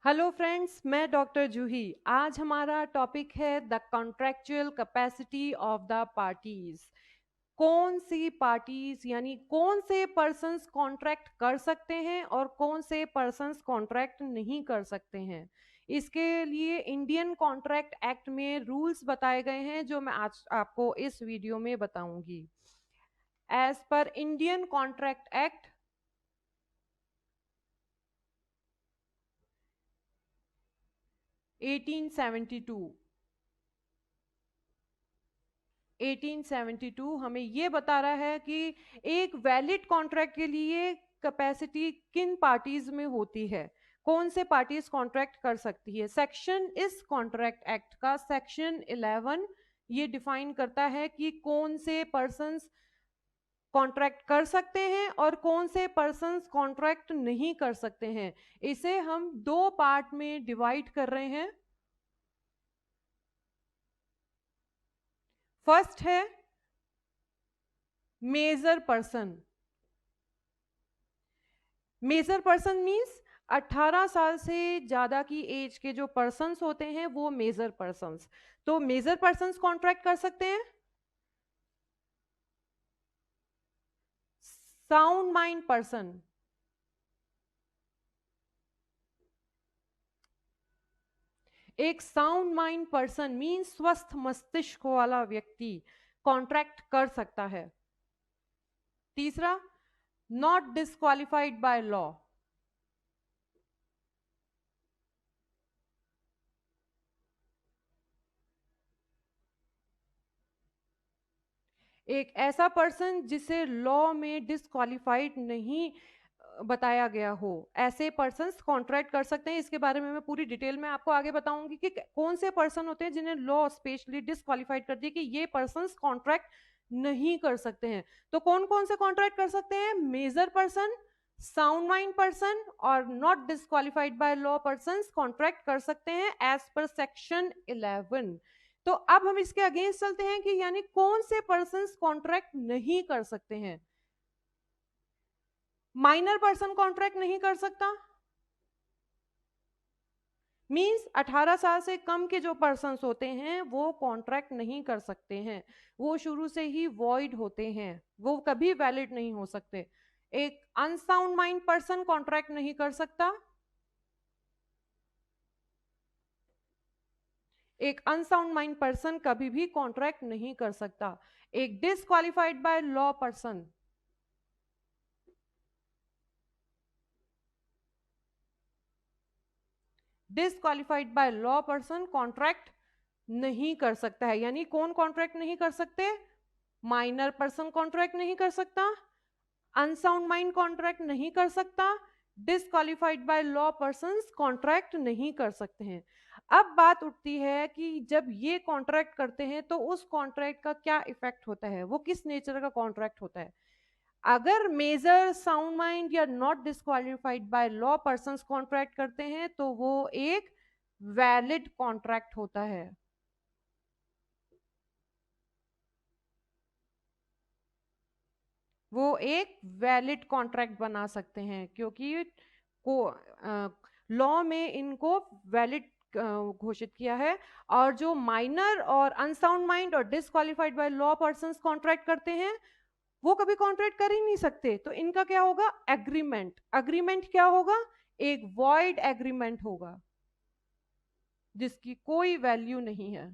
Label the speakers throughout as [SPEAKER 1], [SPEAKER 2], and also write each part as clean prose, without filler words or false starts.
[SPEAKER 1] Hello friends, मैं doctor जूही। आज हमारा टॉपिक है the contractual capacity of the parties. कौन सी पार्टीज यानी कौन से पर्सन्स कॉन्ट्रैक्ट कर सकते हैं और कौन से पर्सन्स कॉन्ट्रैक्ट नहीं कर सकते हैं। इसके लिए इंडियन कॉन्ट्रैक्ट एक्ट में रूल्स बताए गए हैं जो मैं आज आपको इस वीडियो में बताऊंगी। As per Indian contract act 1872 1872 हमें ये बता रहा है कि एक वैलिड कॉन्ट्रैक्ट के लिए कैपेसिटी किन पार्टीज में होती है, कौन से पार्टीज कॉन्ट्रैक्ट कर सकती है। सेक्शन इस कॉन्ट्रैक्ट एक्ट का सेक्शन 11 ये डिफाइन करता है कि कौन से पर्सन्स कॉन्ट्रैक्ट कर सकते हैं और कौन से पर्सन्स कॉन्ट्रैक्ट नहीं कर सकते हैं। इसे हम दो पार्ट में डिवाइड कर रहे हैं। फर्स्ट है major person. Major person means 18 साल से ज्यादा की एज के जो पर्सन्स होते हैं वो मेजर पर्सन्स। तो मेजर पर्सन्स कॉन्ट्रैक्ट कर सकते हैं। साउंड माइंड पर्सन, एक साउंड माइंड पर्सन मीन्स स्वस्थ मस्तिष्क वाला व्यक्ति कॉन्ट्रैक्ट कर सकता है। तीसरा, नॉट डिस्क्वालिफाइड बाय लॉ। एक ऐसा पर्सन जिसे लॉ में डिस्क्वालिफाइड नहीं बताया गया हो, ऐसे पर्सन्स कॉन्ट्रैक्ट कर सकते हैं। इसके बारे में मैं पूरी डिटेल में आपको आगे बताऊंगी कि कौन से पर्सन होते हैं जिन्हें लॉ स्पेशली डिस्क्वालिफाइड कर दिया कि ये पर्सन्स कॉन्ट्रैक्ट नहीं कर सकते हैं। तो कौन कौन से कॉन्ट्रैक्ट कर सकते हैं? Major person, sound mind person और not disqualified by law persons contract कर सकते हैं एज पर सेक्शन 11। तो अब हम इसके अगेंस्ट चलते हैं कि यानी कौन से पर्सन्स कॉन्ट्रैक्ट नहीं कर सकते हैं। माइनर पर्सन कॉन्ट्रैक्ट नहीं कर सकता, मींस 18 साल से कम के जो पर्सन्स होते हैं वो कॉन्ट्रैक्ट नहीं कर सकते हैं, वो शुरू से ही वॉइड होते हैं, वो कभी वैलिड नहीं हो सकते। एक अनसाउंड माइंड पर्सन कॉन्ट्रैक्ट नहीं कर सकता, एक अनसाउंड माइंड पर्सन कभी भी कॉन्ट्रैक्ट नहीं कर सकता। एक disqualified by law person, disqualified by law person contract नहीं कर सकता है। यानी कौन कॉन्ट्रैक्ट नहीं कर सकते? माइनर पर्सन कॉन्ट्रैक्ट नहीं कर सकता, अनसाउंड माइंड कॉन्ट्रैक्ट नहीं कर सकता, disqualified by law persons contract नहीं कर सकते हैं। अब बात उठती है कि जब ये कॉन्ट्रैक्ट करते हैं तो उस कॉन्ट्रैक्ट का क्या इफेक्ट होता है, वो किस नेचर का कॉन्ट्रैक्ट होता है। अगर मेजर, साउंड माइंड या not disqualified by law persons contract करते हैं तो वो एक वैलिड कॉन्ट्रैक्ट होता है। वो एक वैलिड कॉन्ट्रैक्ट बना सकते हैं क्योंकि को लॉ में इनको वैलिड घोषित किया है। और जो माइनर और अनसाउंड माइंड और disqualified by law persons contract करते हैं वो कभी कॉन्ट्रैक्ट कर ही नहीं सकते। तो इनका क्या होगा? एग्रीमेंट। एग्रीमेंट क्या होगा? एक वॉइड एग्रीमेंट होगा जिसकी कोई वैल्यू नहीं है।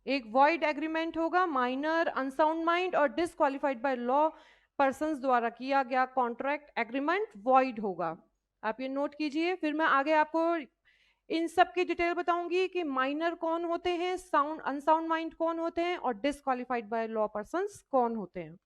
[SPEAKER 1] एक वॉइड एग्रीमेंट होगा, माइनर, अनसाउंड माइंड और डिसक्वालिफाइड बाय लॉ पर्संस द्वारा किया गया कॉन्ट्रैक्ट एग्रीमेंट वॉइड होगा। आप ये नोट कीजिए, फिर मैं आगे आपको इन सब की डिटेल बताऊंगी कि माइनर कौन होते हैं, साउंड अनसाउंड माइंड कौन होते हैं और डिसक्वालिफाइड बाय लॉ पर्संस कौन होते हैं।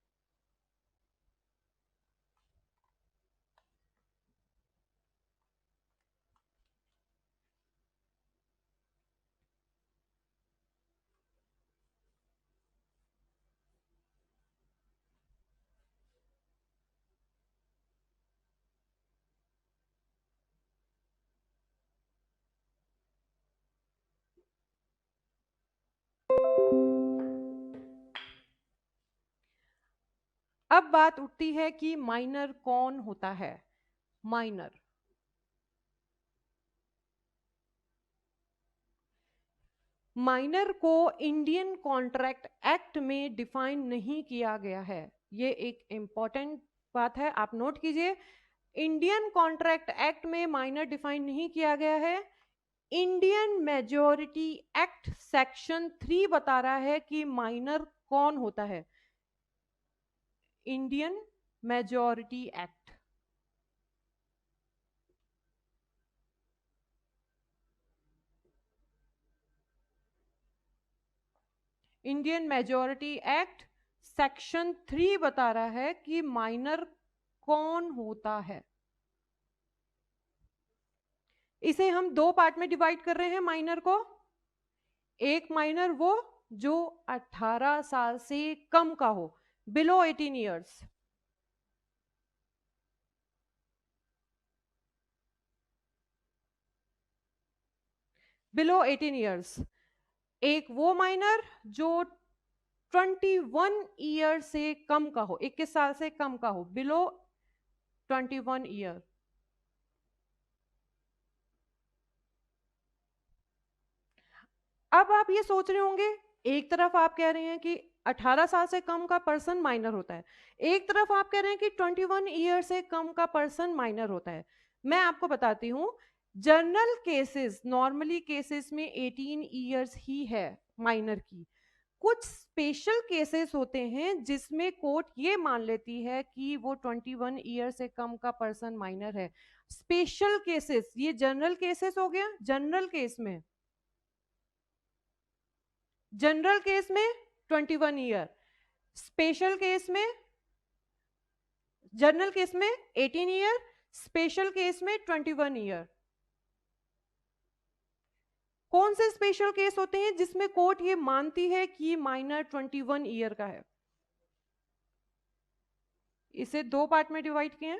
[SPEAKER 1] अब बात उठती है कि माइनर कौन होता है। माइनर, माइनर को इंडियन कॉन्ट्रैक्ट एक्ट में डिफाइन नहीं किया गया है। ये एक इंपॉर्टेंट बात है, आप नोट कीजिए। इंडियन कॉन्ट्रैक्ट एक्ट में माइनर डिफाइन नहीं किया गया है। इंडियन मेजॉरिटी एक्ट सेक्शन 3 बता रहा है कि माइनर कौन होता है। Indian majority act, Indian majority act section 3 बता रहा है कि माइनर कौन होता है। इसे हम दो पार्ट में डिवाइड कर रहे हैं माइनर को। एक माइनर वो जो 18 साल से कम का हो, बिलो 18 ईयर्स। Below 18 years. एक वो माइनर जो 21 ईयर से कम का हो, 21 साल से कम का हो, बिलो 21 ईयर। अब आप ये सोच रहे होंगे, एक तरफ आप कह रहे हैं कि 18 साल से कम का पर्सन माइनर होता है, एक तरफ आप कह रहे हैं कि 21 ईयर से कम का पर्सन माइनर होता है। मैं आपको बताती हूँ, जनरल केसेस, नॉर्मली केसेस में 18 ईयर्स ही है माइनर की। कुछ स्पेशल केसेस होते हैं जिसमें कोर्ट ये मान लेती है कि वो 21 ईयर से कम का पर्सन माइनर है। स्पेशल केसेस, ये जनरल केसेस हो गया। जनरल केस में, जनरल केस में 21 ईयर, स्पेशल केस में, जनरल केस में 18 ईयर, स्पेशल केस में 21 ईयर। कौन से स्पेशल केस होते हैं जिसमें कोर्ट ये मानती है कि माइनर 21 ईयर का है? इसे दो पार्ट में डिवाइड किए हैं।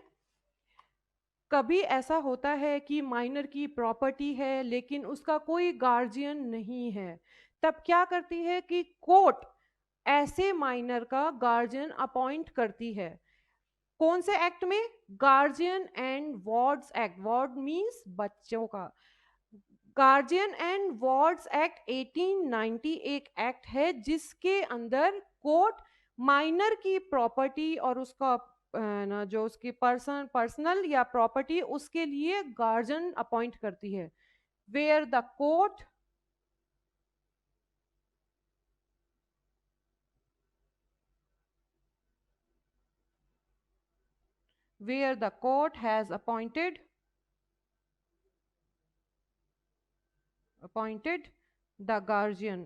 [SPEAKER 1] कभी ऐसा होता है कि माइनर की प्रॉपर्टी है लेकिन उसका कोई गार्जियन नहीं है, तब क्या करती है कि कोर्ट ऐसे माइनर का गार्जियन अपॉइंट करती है। कौन से एक्ट में? Guardian and wards act. Ward means बच्चों का। गार्जियन एंड वार्ड्स एक्ट 1890 एक एक्ट है जिसके अंदर कोर्ट माइनर की प्रॉपर्टी और उसका ना जो उसकी पर्सनल या प्रॉपर्टी, उसके लिए गार्जियन अपॉइंट करती है। Where the court, where the court has appointed the guardian,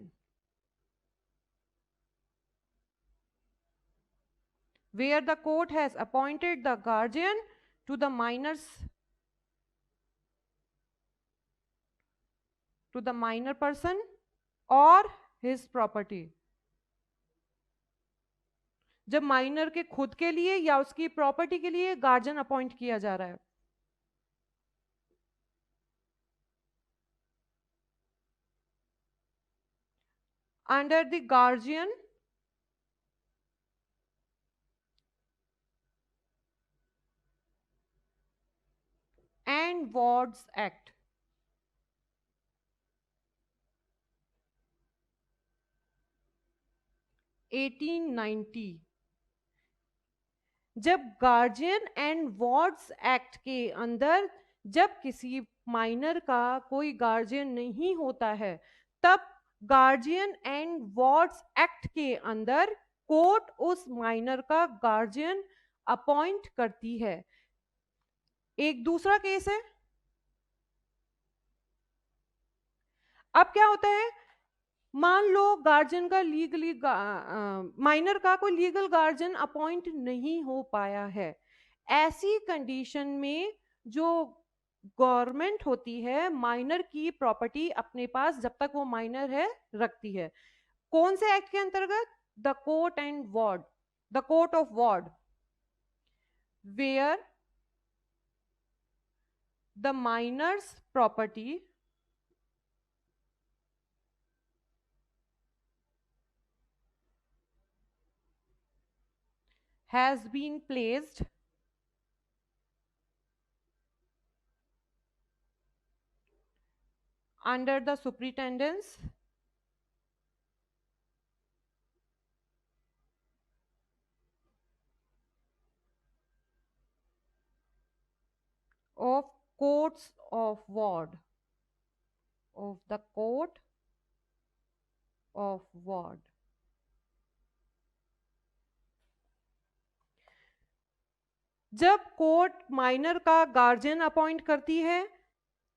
[SPEAKER 1] where the court has appointed the guardian to the minors, to the minor person or his property। जब minor के खुद के लिए या उसकी प्रॉपर्टी के लिए गार्जियन अपॉइंट किया जा रहा है। Under the guardian and wards act, eighteen 1990। जब गार्जियन एंड वार्ड्स एक्ट के अंदर जब किसी माइनर का कोई गार्जियन नहीं होता है, तब गार्जियन एंड वार्ड्स एक्ट के अंदर कोर्ट उस माइनर का गार्जियन अपॉइंट करती है। एक दूसरा केस है। अब क्या होता है, मान लो गार्जियन का लीगली, माइनर का कोई लीगल गार्जियन अपॉइंट नहीं हो पाया है। ऐसी कंडीशन में जो गवर्नमेंट होती है माइनर की प्रॉपर्टी अपने पास जब तक वो माइनर है रखती है। कौन से एक्ट के अंतर्गत? The court and ward, the court of ward, where the minor's property has been placed under the superintendence of courts of ward, of the court of ward. जब कोर्ट माइनर का guardian appoint करती है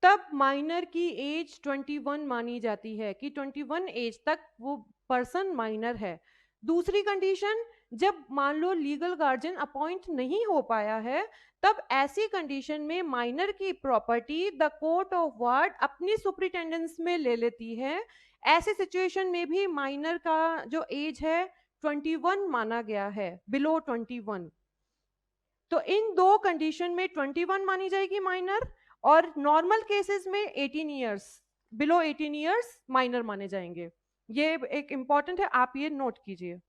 [SPEAKER 1] तब minor की as 21 मानी जाती है कि 21 एज तक वो पर्सन माइनर है। दूसरी कंडीशन, जब मान लो लीगल गार्जियन अपॉइंट नहीं हो पाया है तब ऐसी कंडीशन में माइनर की property the court of ward अपनी सुपरिटेंडेंस में ले लेती है। ऐसे सिचुएशन में भी माइनर का जो एज है 21 माना गया है, बिलो 21। तो इन दो कंडीशन में 21 मानी जाएगी माइनर, और नॉर्मल केसेस में 18 ईयर्स, बिलो 18 ईयर्स माइनर माने जाएंगे। ये एक इंपॉर्टेंट है, आप ये नोट कीजिए।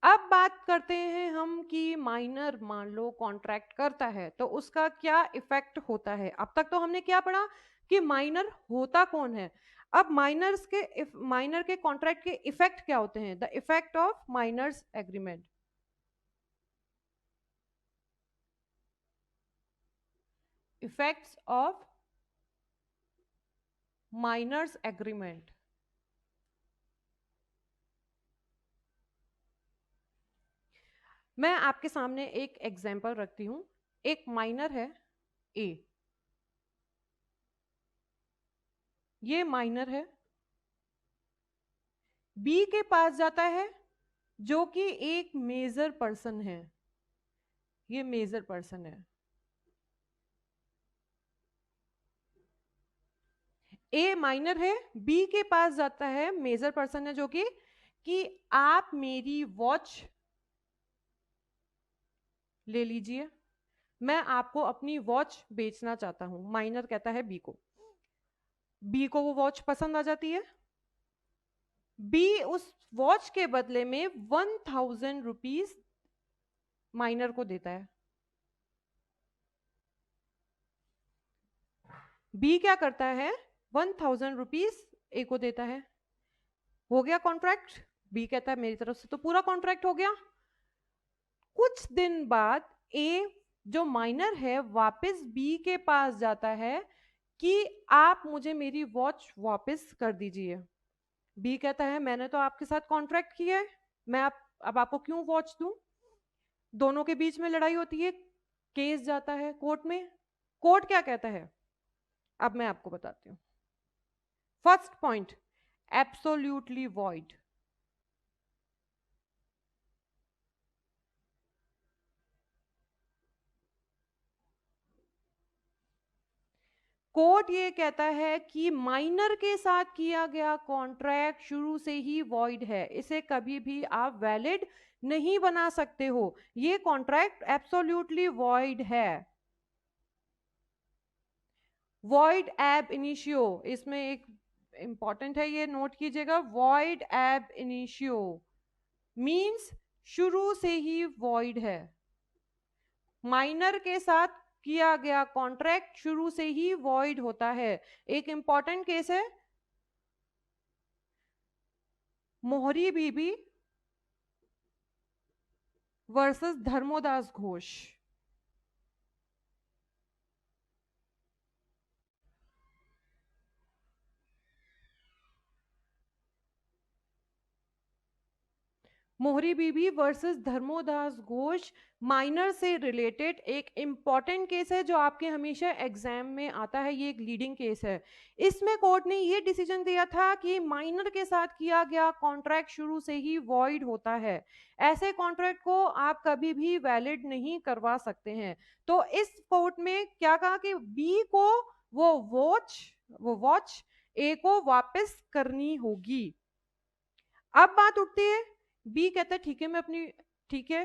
[SPEAKER 1] अब बात करते हैं हम कि माइनर मान लो कॉन्ट्रैक्ट करता है तो उसका क्या इफेक्ट होता है। अब तक तो हमने क्या पढ़ा कि माइनर होता कौन है। अब माइनर के कॉन्ट्रैक्ट के इफेक्ट क्या होते हैं। The effect of minor's agreement, effects of minor's agreement. मैं आपके सामने एक एग्जाम्पल रखती हूं। एक माइनर है ए, ये माइनर है, बी के पास जाता है जो कि एक मेजर पर्सन है, ये मेजर पर्सन है। ए माइनर है, बी के पास जाता है, मेजर पर्सन है जो कि आप मेरी वॉच ले लीजिए, मैं आपको अपनी वॉच बेचना चाहता हूं। माइनर कहता है बी को, बी को वो वॉच पसंद आ जाती है। बी उस वॉच के बदले में 1000 रुपीज माइनर को देता है। बी क्या करता है, 1000 रुपीज ए को देता है। हो गया कॉन्ट्रैक्ट। बी कहता है मेरी तरफ से तो पूरा कॉन्ट्रैक्ट हो गया। कुछ दिन बाद ए जो माइनर है वापस बी के पास जाता है कि आप मुझे मेरी वॉच वापस कर दीजिए। बी कहता है मैंने तो आपके साथ कॉन्ट्रैक्ट किया है, मैं अब आपको क्यों वॉच दूं। दोनों के बीच में लड़ाई होती है, केस जाता है कोर्ट में। कोर्ट क्या कहता है, अब मैं आपको बताती हूँ। First point, absolutely void. Court ये कहता है कि माइनर के साथ किया गया कॉन्ट्रैक्ट शुरू से ही वॉइड है, इसे कभी भी आप वैलिड नहीं बना सकते हो, ये कॉन्ट्रैक्ट एब्सोल्यूटली वॉइड है। वॉइड एब इनिशियो, इसमें एक इंपॉर्टेंट है, ये नोट कीजिएगा। वॉइड एब इनिशियो मींस शुरू से ही वॉइड है। माइनर के साथ किया गया कॉन्ट्रैक्ट शुरू से ही वॉइड होता है। एक इंपॉर्टेंट केस है मोहरी बीबी वर्सेस धर्मोदास घोष। मोहरी बीबी वर्सेस धर्मोदास घोष माइनर से रिलेटेड एक इंपॉर्टेंट केस है जो आपके हमेशा एग्जाम में आता है। ये एक लीडिंग केस है। इसमें कोर्ट ने ये डिसीजन दिया था कि माइनर के साथ किया गया कॉन्ट्रैक्ट शुरू से ही वॉइड होता है। ऐसे कॉन्ट्रैक्ट को आप कभी भी वैलिड नहीं करवा सकते हैं। तो इस कोर्ट में क्या कहा कि बी को वो वॉच ए को वापस करनी होगी। अब बात उठती है, बी कहता है ठीक है मैं अपनी, ठीक है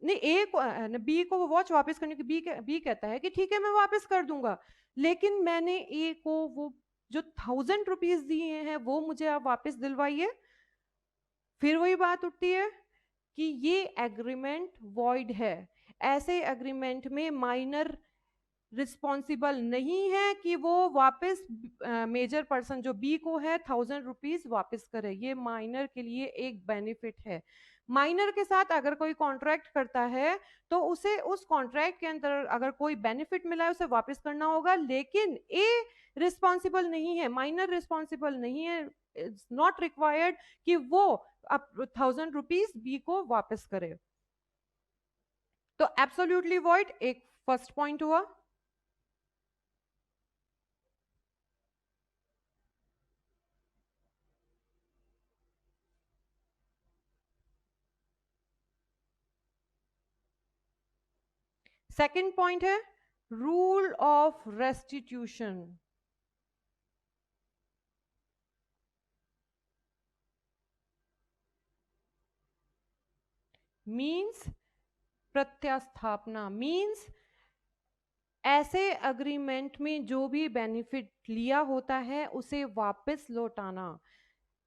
[SPEAKER 1] नहीं ए को बी को वो वॉच वापस करने की, बी कहता है कि ठीक है मैं वापस कर दूंगा, लेकिन मैंने ए को वो जो 1000 रुपीज दिए हैं वो मुझे आप वापस दिलवाइए। फिर वही बात उठती है कि ये एग्रीमेंट वॉइड है। ऐसे एग्रीमेंट में माइनर रिस्पॉन्सिबल नहीं है कि वो वापस मेजर पर्सन जो बी को है 1000 रुपीज वापस करे। ये माइनर के लिए एक बेनिफिट है। माइनर के साथ अगर कोई कॉन्ट्रैक्ट करता है तो उसे उस कॉन्ट्रैक्ट के अंदर अगर कोई बेनिफिट मिला है उसे वापस करना होगा, लेकिन ए रिस्पॉन्सिबल नहीं है, माइनर रिस्पॉन्सिबल नहीं है, इट्स नॉट रिक्वायर्ड कि वो अब 1000 रुपीज बी को वापस करे। तो एब्सोल्युटली वॉइड एक फर्स्ट पॉइंट हुआ। सेकंड पॉइंट है रूल ऑफ रेस्टिट्यूशन। मीन्स प्रत्यास्थापना, मीन्स ऐसे अग्रीमेंट में जो भी बेनिफिट लिया होता है उसे वापस लौटाना।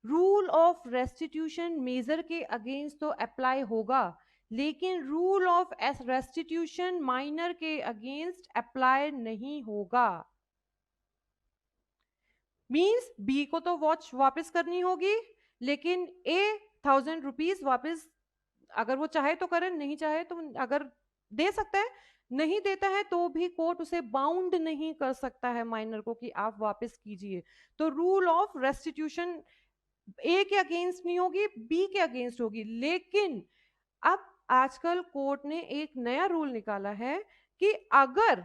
[SPEAKER 1] रूल ऑफ रेस्टिट्यूशन मेजर के अगेंस्ट तो अप्लाई होगा, लेकिन रूल ऑफ रेस्टिट्यूशन माइनर के अगेंस्ट अप्लाई नहीं होगा। मीन्स बी को तो वॉच वापस करनी होगी, लेकिन ए 1000 रुपीज वापस अगर वो चाहे तो करे, नहीं चाहे तो अगर दे सकता है, नहीं देता है तो भी कोर्ट उसे बाउंड नहीं कर सकता है माइनर को कि आप वापस कीजिए। तो रूल ऑफ रेस्टिट्यूशन ए के अगेंस्ट नहीं होगी, बी के अगेंस्ट होगी। लेकिन अब आजकल कोर्ट ने एक नया रूल निकाला है कि अगर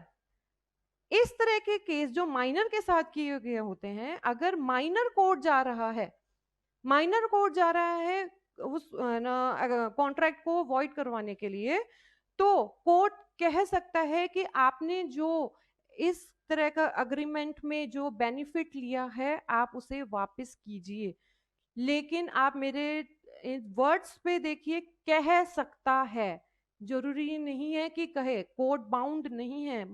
[SPEAKER 1] इस तरह के केस जो माइनर के साथ किए गए होते हैं, अगर माइनर कोर्ट जा रहा है, माइनर कोर्ट जा रहा है उस कॉन्ट्रैक्ट को वॉइड करवाने के लिए, तो कोर्ट कह सकता है कि आपने जो इस तरह का अग्रीमेंट में जो बेनिफिट लिया है आप उसे वापस कीजिए। लेकिन आप मेरे वर्ड्स पे देखिए, कह सकता है, जरूरी नहीं है कि कहे। कोर्ट बाउंड नहीं है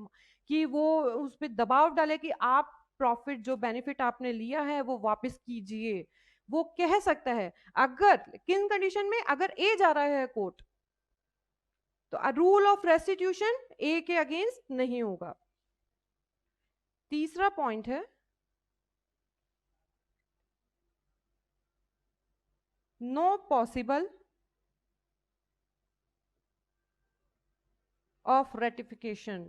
[SPEAKER 1] कि वो उस पर दबाव डाले कि आप प्रॉफिट जो बेनिफिट आपने लिया है वो वापस कीजिए। वो कह सकता है अगर किन कंडीशन में, अगर ए जा रहा है कोर्ट तो रूल ऑफ रेस्टिट्यूशन ए के अगेंस्ट नहीं होगा। तीसरा पॉइंट है no possible of ratification.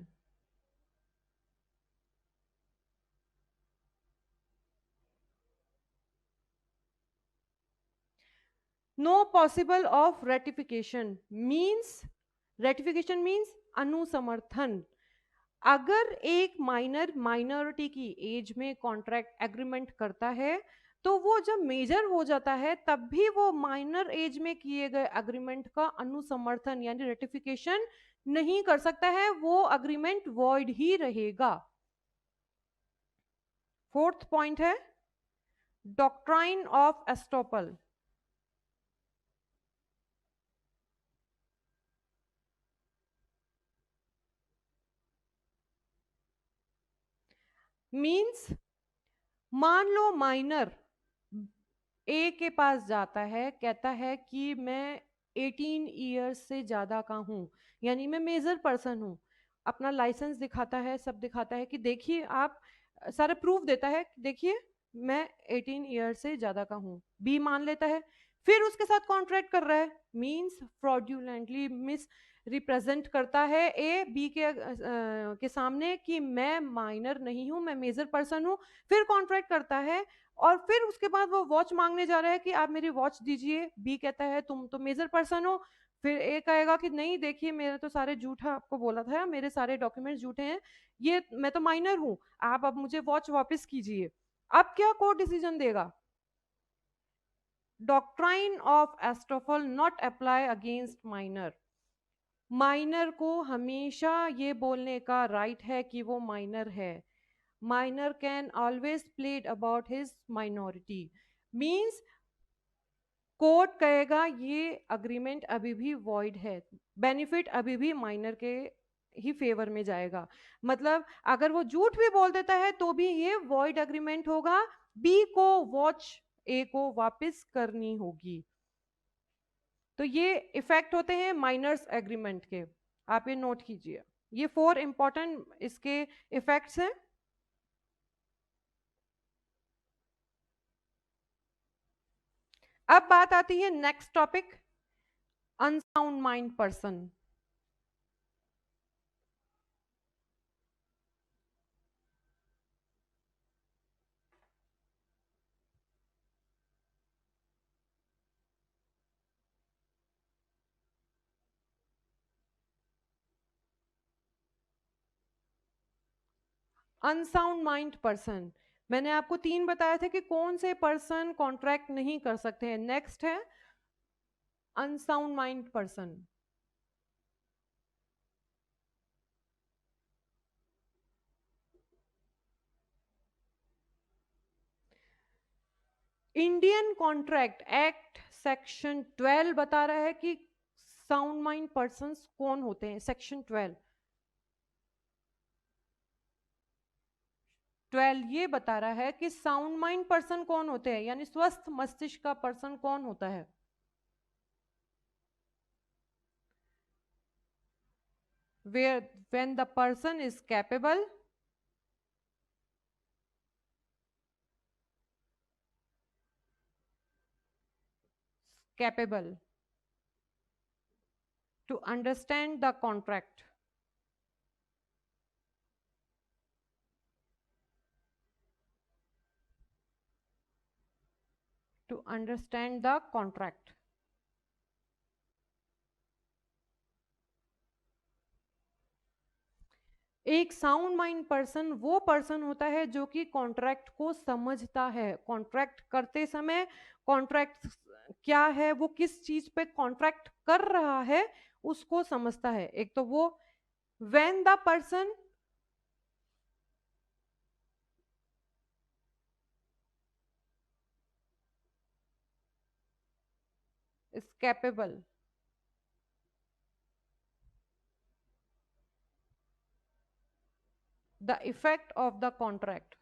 [SPEAKER 1] No possible of ratification means, ratification means अनुसमर्थन। अगर एक माइनर माइनॉरिटी की एज में कॉन्ट्रैक्ट एग्रीमेंट करता है तो वो जब मेजर हो जाता है तब भी वो माइनर एज में किए गए अग्रीमेंट का अनुसमर्थन यानी रेटिफिकेशन नहीं कर सकता है, वो अग्रीमेंट वॉइड ही रहेगा। फोर्थ पॉइंट है डॉक्ट्राइन ऑफ एस्टोपल। मीन्स मान लो माइनर ए के पास जाता है, कहता है कि मैं 18 ईयर्स से ज्यादा का हूं, यानी मैं मेजर पर्सन हूं, अपना लाइसेंस दिखाता है, सब दिखाता है कि देखिए आप, सारे प्रूफ देता है, देखिए मैं 18 ईयर्स से ज्यादा का हूं। बी मान लेता है, फिर उसके साथ कॉन्ट्रैक्ट कर रहा है, मीन्स फ्रॉड्यूलेंटली मिस रिप्रेजेंट करता है ए बी के सामने कि मैं माइनर नहीं हूं, मैं मेजर पर्सन हूं, फिर कॉन्ट्रैक्ट करता है और फिर उसके बाद वो वॉच मांगने जा रहा है कि आप मेरी वॉच दीजिए, बी कहता है तुम तो मेजर पर्सन हो, फिर ए कहेगा कि नहीं देखिए मेरे तो सारे झूठा आपको बोला था, मेरे सारे डॉक्यूमेंट्स झूठे हैं, ये मैं तो माइनर हूं, आप अब मुझे वॉच वापस कीजिए। अब क्या कोर्ट डिसीजन देगा? Doctrine of estoppel not apply against minor. Minor को हमेशा ये बोलने का राइट है कि वो माइनर है। Minor can always plead about his minority. Means court कहेगा ये अग्रीमेंट अभी भी वॉइड है, बेनिफिट अभी भी माइनर के ही फेवर में जाएगा। मतलब अगर वो झूठ भी बोल देता है तो भी ये वॉइड अग्रीमेंट होगा, बी को वॉच ए को वापस करनी होगी। तो ये इफेक्ट होते हैं माइनर्स एग्रीमेंट के, आप ये नोट कीजिए, ये 4 इंपॉर्टेंट इसके इफेक्ट्स हैं। अब बात आती है next topic, unsound mind person. Unsound mind person, मैंने आपको 3 बताए थे कि कौन से पर्सन कॉन्ट्रैक्ट नहीं कर सकते हैं। नेक्स्ट है unsound mind person. Indian contract act section 12 बता रहा है कि साउंड माइंड पर्संस कौन होते हैं। सेक्शन 12 ये बता रहा है कि साउंड माइंड पर्सन कौन होते हैं, यानी स्वस्थ मस्तिष्क का पर्सन कौन होता है। when the person is capable to understand the contract, to understand the contract। एक साउंड माइंड पर्सन वो पर्सन होता है जो कि कॉन्ट्रैक्ट को समझता है, कॉन्ट्रैक्ट करते समय कॉन्ट्रैक्ट क्या है, वो किस चीज पे कॉन्ट्रैक्ट कर रहा है उसको समझता है। एक तो वो when the person is capable the effect of the contract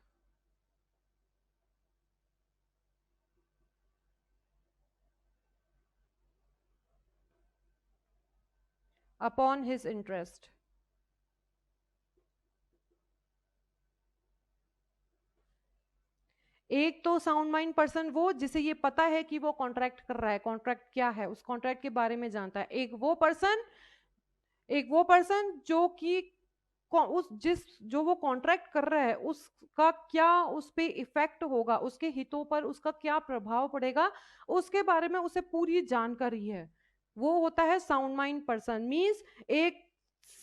[SPEAKER 1] upon his interest। एक तो साउंड माइंड पर्सन वो जिसे ये पता है कि वो कॉन्ट्रैक्ट कर रहा है, कॉन्ट्रैक्ट क्या है उस कॉन्ट्रैक्ट के बारे में जानता है। एक वो पर्सन जो कि जो वो कॉन्ट्रैक्ट कर रहा है उसका क्या उस पे इफेक्ट होगा, उसके हितों पर उसका क्या प्रभाव पड़ेगा, उसके बारे में उसे पूरी जानकारी है, वो होता है साउंड माइंड पर्सन। मींस एक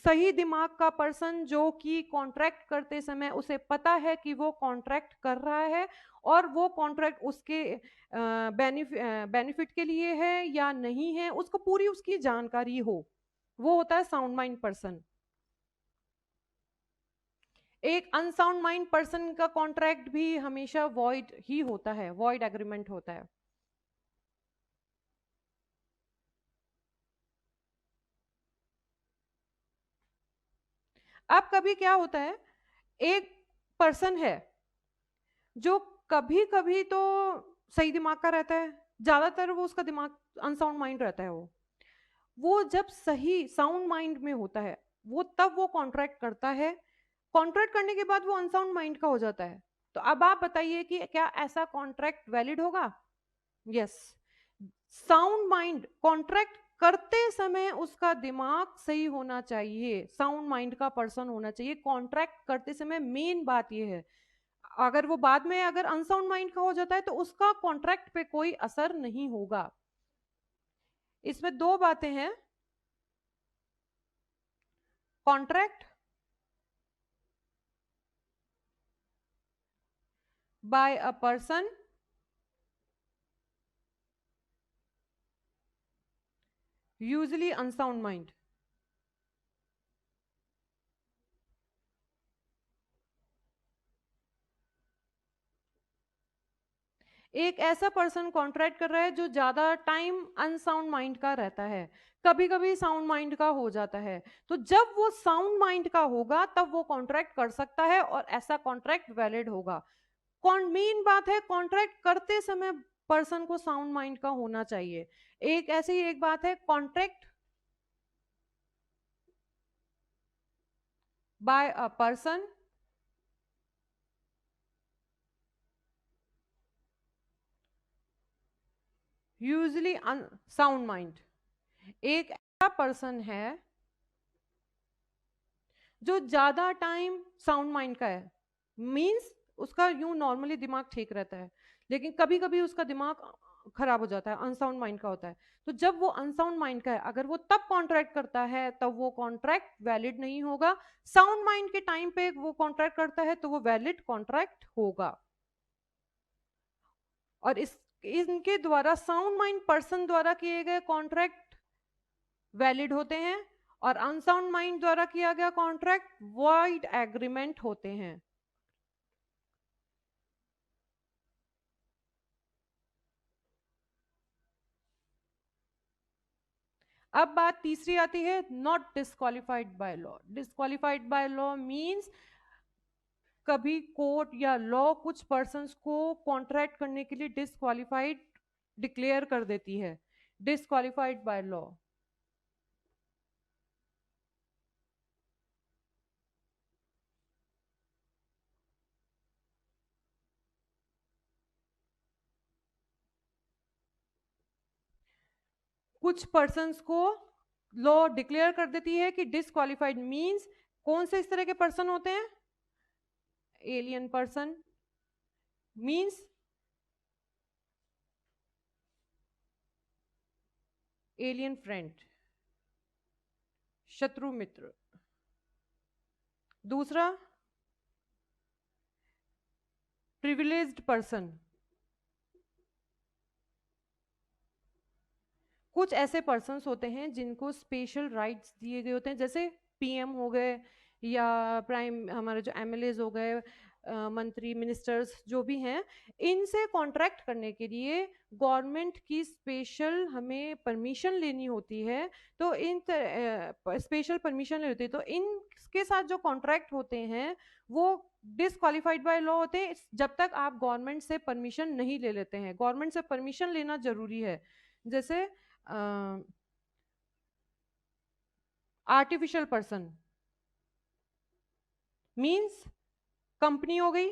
[SPEAKER 1] सही दिमाग का पर्सन जो कि कॉन्ट्रैक्ट करते समय उसे पता है कि वो कॉन्ट्रैक्ट कर रहा है और वो कॉन्ट्रैक्ट उसके बेनिफिट के लिए है या नहीं है, उसको पूरी उसकी जानकारी हो, वो होता है साउंड माइंड पर्सन। एक अनसाउंड माइंड पर्सन का कॉन्ट्रैक्ट भी हमेशा वॉइड ही होता है, वॉइड एग्रीमेंट होता है। अब कभी क्या होता है, एक पर्सन है जो कभी कभी तो सही दिमाग का रहता है, ज्यादातर वो उसका दिमाग अनसाउंड माइंड रहता है। वो जब सही साउंड माइंड में होता है वो तब वो कॉन्ट्रैक्ट करता है, कॉन्ट्रैक्ट करने के बाद वो अनसाउंड माइंड का हो जाता है। तो अब आप बताइए कि क्या ऐसा कॉन्ट्रैक्ट वैलिड होगा? यस। साउंड माइंड कॉन्ट्रैक्ट करते समय उसका दिमाग सही होना चाहिए, साउंड माइंड का पर्सन होना चाहिए। कॉन्ट्रैक्ट करते समय मेन बात यह है, अगर वो बाद में अगर अनसाउंड माइंड का हो जाता है तो उसका कॉन्ट्रैक्ट पे कोई असर नहीं होगा। इसमें दो बातें हैं, contract by a person usually unsound mind. एक ऐसा पर्सन कॉन्ट्रैक्ट कर रहा है जो ज्यादा टाइम अनसाउंड माइंड का रहता है, कभी कभी साउंड माइंड का हो जाता है। तो जब वो साउंड माइंड का होगा तब वो कॉन्ट्रैक्ट कर सकता है और ऐसा कॉन्ट्रैक्ट वैलिड होगा। मेन बात है, कॉन्ट्रैक्ट करते समय पर्सन को साउंड माइंड का होना चाहिए। एक ऐसी एक बात है, contract by a person usually sound mind. एक ऐसा पर्सन है जो ज्यादा टाइम साउंड माइंड का है, मींस उसका यूं नॉर्मली दिमाग ठीक रहता है, लेकिन कभी कभी उसका दिमाग खराब हो जाता है, अनसाउंड माइंड का होता है। तो जब वो अनसाउंड माइंड का है, अगर वो तब कॉन्ट्रैक्ट करता है तब वो कॉन्ट्रैक्ट वैलिड नहीं होगा। साउंड माइंड के टाइम पे वो कॉन्ट्रैक्ट करता है तो वो वैलिड कॉन्ट्रैक्ट होगा। और इनके द्वारा साउंड माइंड पर्सन द्वारा किए गए कॉन्ट्रैक्ट वैलिड होते हैं और अनसाउंड माइंड द्वारा किया गया कॉन्ट्रैक्ट वॉइड एग्रीमेंट होते हैं। अब बात तीसरी आती है, not disqualified by law. Disqualified by law means कभी कोर्ट या लॉ कुछ पर्संस को कॉन्ट्रैक्ट करने के लिए डिस्क्वालिफाइड डिक्लेयर कर देती है, डिस्क्वालिफाइड बाय लॉ। कुछ पर्संस को लॉ डिक्लेयर कर देती है कि डिस्क्वालिफाइड मींस कौन से इस तरह के पर्सन होते हैं, alien person means alien friend, शत्रु मित्र। दूसरा, प्रिविलेज्ड पर्सन, कुछ ऐसे पर्सन्स होते हैं जिनको स्पेशल राइट्स दिए गए होते हैं, जैसे पीएम हो गए या प्राइम, हमारे जो एमएलएज हो गए, मंत्री मिनिस्टर्स जो भी हैं, इनसे कॉन्ट्रैक्ट करने के लिए गवर्नमेंट की स्पेशल हमें परमिशन लेनी होती है। तो इन स्पेशल परमिशन लेनी होती है, तो इनके साथ जो कॉन्ट्रैक्ट होते हैं वो डिसक्वालिफाइड बाय लॉ होते हैं, जब तक आप गवर्नमेंट से परमिशन नहीं ले लेते हैं। गवर्नमेंट से परमिशन लेना जरूरी है। जैसे आर्टिफिशियल पर्सन मींस कंपनी हो गई,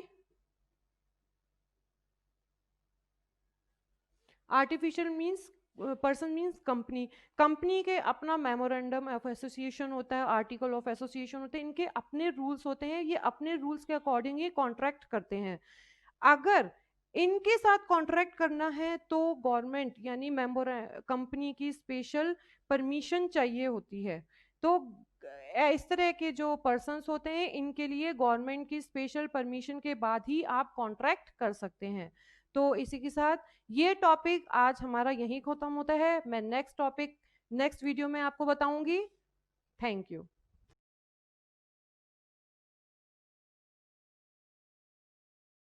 [SPEAKER 1] artificial means person means company. Company के अपना मेमोरेंडम ऑफ एसोसिएशन होता है, आर्टिकल ऑफ एसोसिएशन होते हैं, इनके अपने रूल्स होते हैं, ये अपने रूल्स के अकॉर्डिंग ही कॉन्ट्रैक्ट करते हैं। अगर इनके साथ कॉन्ट्रैक्ट करना है तो गवर्नमेंट यानी मेंबर कंपनी की स्पेशल परमिशन चाहिए होती है। तो इस तरह के जो पर्सन्स होते हैं इनके लिए गवर्नमेंट की स्पेशल परमिशन के बाद ही आप कॉन्ट्रैक्ट कर सकते हैं। तो इसी के साथ ये टॉपिक आज हमारा यहीं खत्म होता है। मैं नेक्स्ट टॉपिक नेक्स्ट वीडियो में आपको बताऊंगी। Thank you.